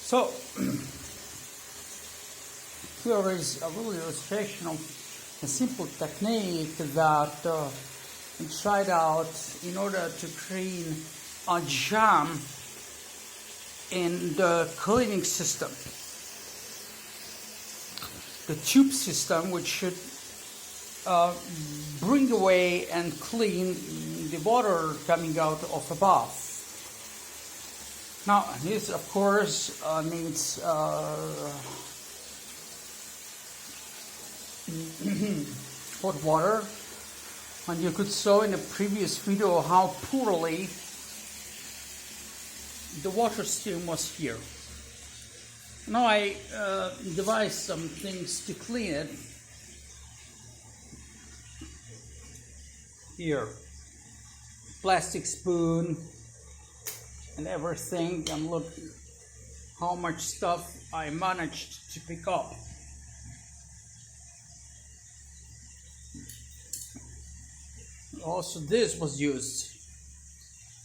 So here is a little illustration of a simple technique that we tried out in order to clean a jam in the cleaning system. The tube system, which should bring away and clean the water coming out of a bath. Now, this, of course, needs hot water, and you could saw in the previous video how poorly the water stream was here. Now I devised some things to clean it. Here, plastic spoon and everything, and look how much stuff I managed to pick up. Also, this was used.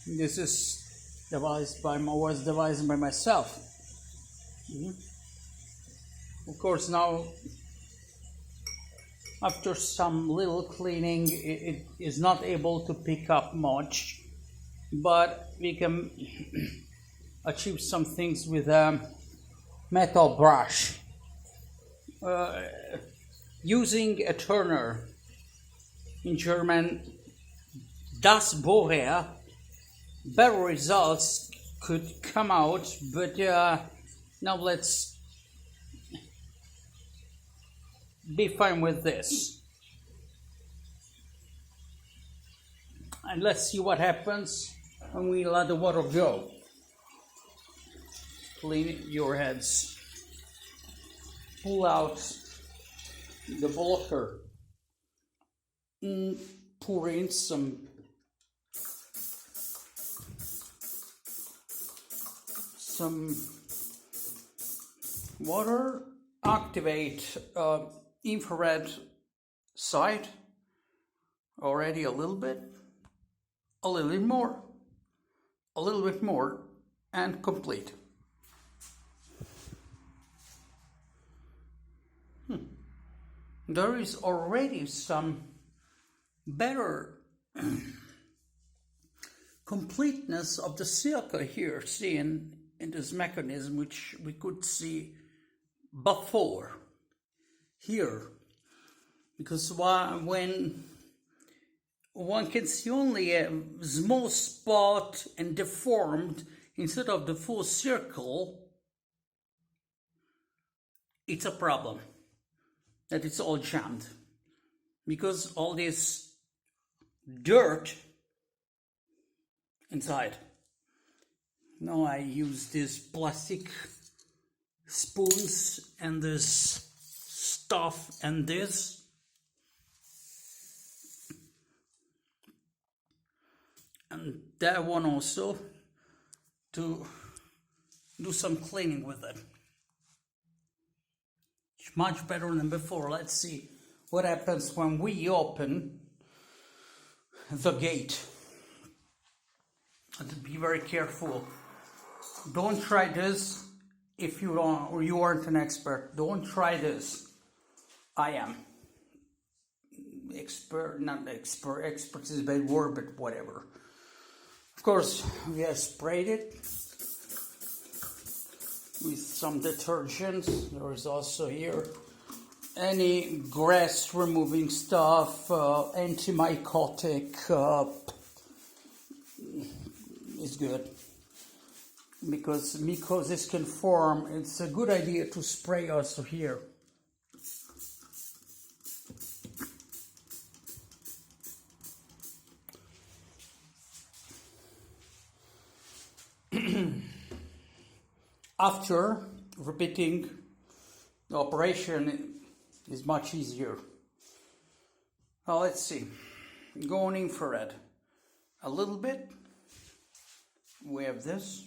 This is devised by myself. Of course, now after some little cleaning, it is not able to pick up much, but we can achieve some things with a metal brush. Using a turner, in German das Bohrer, better results could come out, but now let's be fine with this. And let's see what happens when we let the water go. Clean your heads. Pull out the blocker. Pour in some water. Activate infrared sight. Already a little bit more, and complete. There is already some better completeness of the circle here seen in this mechanism, which we could see before here, because when one can see only a small spot and deformed instead of the full circle, it's a problem that it's all jammed, because all this dirt inside. Now I use these plastic spoons and this stuff and this. And that one also, to do some cleaning with it. It's much better than before. Let's see what happens when we open the gate. And be very careful. Don't try this if you don't, or you aren't an expert. Don't try this. I am. Expert is a bad word, but whatever. Of course, we have sprayed it with some detergent. There is also here any grass removing stuff, antimycotic is good, because mycosis can form. It's a good idea to spray also here. After repeating the operation is much easier. Now let's see. Go on infrared a little bit. We have this.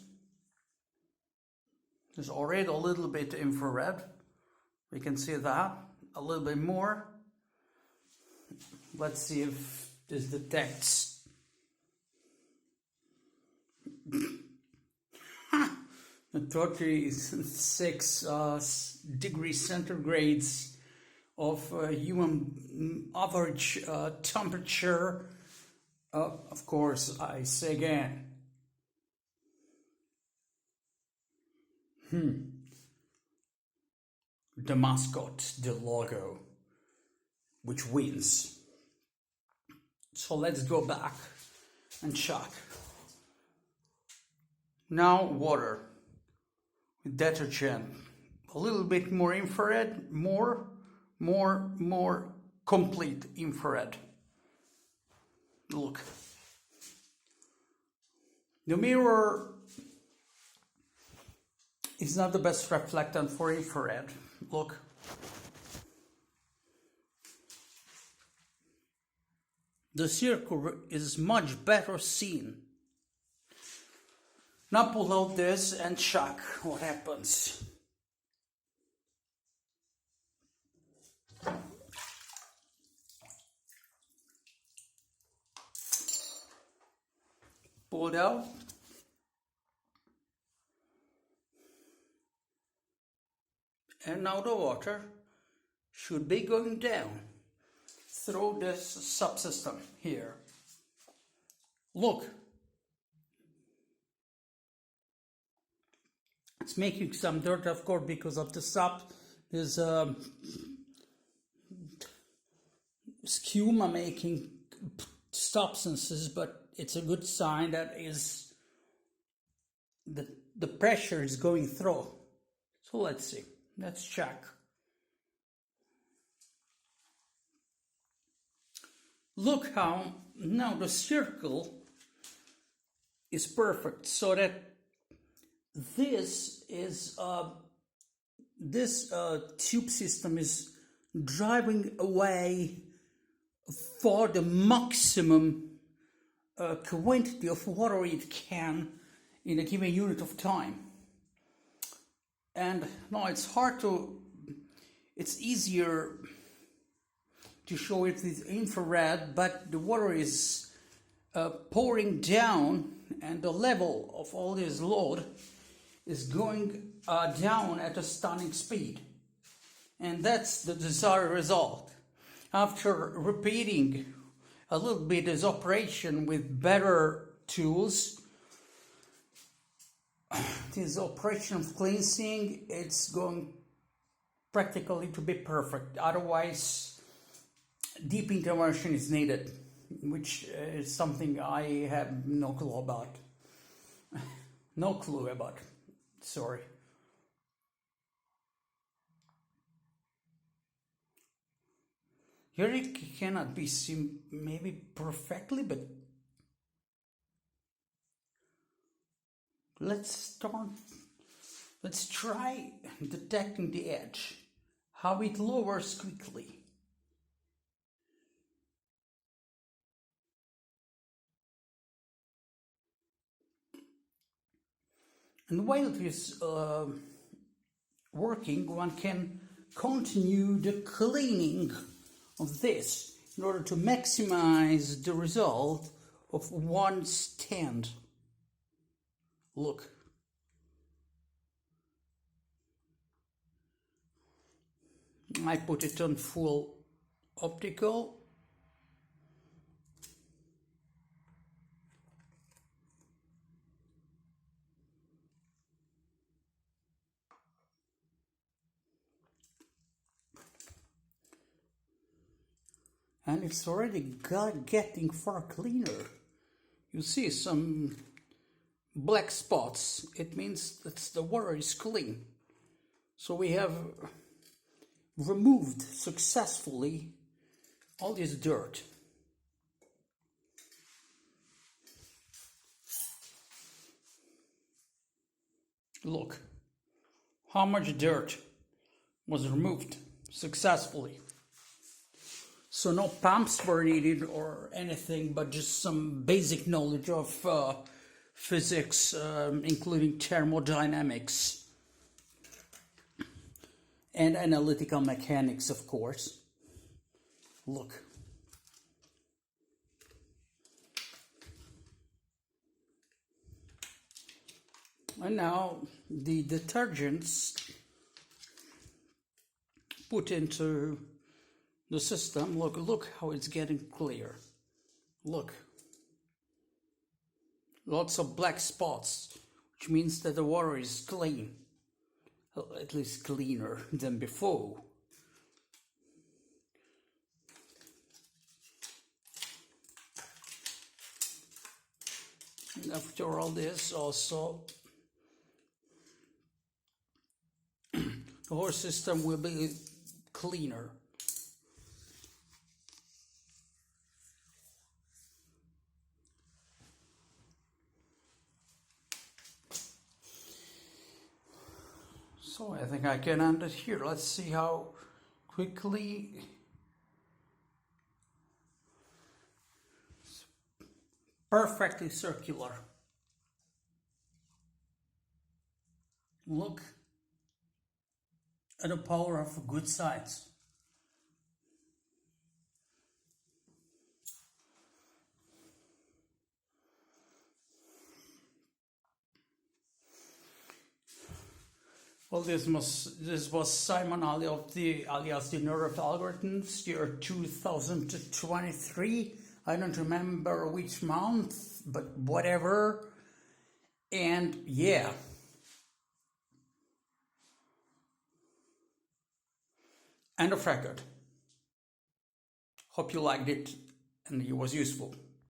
There's already a little bit infrared. We can see that. A little bit more. Let's see if this detects. 36 degrees centigrades of human average temperature. Of course, I say again, the mascot, the logo, which wins. So let's go back and check. Now water with detergent, a little bit more infrared, more complete infrared. Look, the mirror is not the best reflectant for infrared. Look, the circle is much better seen. Now pull out this and check what happens. Pull it out. And now the water should be going down through this subsystem here. Look, it's making some dirt, of course, because of the sub. There's schema making substances, but it's a good sign that is the pressure is going through. So let's see. Let's check. Look how now the circle is perfect, so that this is this tube system is driving away for the maximum quantity of water it can in a given unit of time. And now it's easier to show it with infrared, but the water is pouring down, and the level of all this load is going down at a stunning speed. And that's the desired result. After repeating a little bit this operation with better tools, this operation of cleansing, it's going practically to be perfect. Otherwise, deep intervention is needed, which is something I have no clue about. No clue about. Sorry. Here it cannot be seen maybe perfectly, but let's try detecting the edge, how it lowers quickly. And while it is working, one can continue the cleaning of this in order to maximize the result of one stand. Look. I put it on full optical. And it's already getting far cleaner. You see some black spots. It means that the water is clean. So we have removed successfully all this dirt. Look how much dirt was removed successfully. So no pumps were needed or anything, but just some basic knowledge of physics, including thermodynamics and analytical mechanics, of course. Look. And now the detergents put into the system, look how it's getting clear. Look. Lots of black spots, which means that the water is clean. At least cleaner than before. And after all this, also the whole system will be cleaner. So I think I can end it here. Let's see how quickly it's perfectly circular. Look at the power of good science. Well, this was Simon Ali of the alias the Nerd of Algorithms, year 2023. I don't remember which month, but whatever. And yeah. End of record. Hope you liked it and it was useful.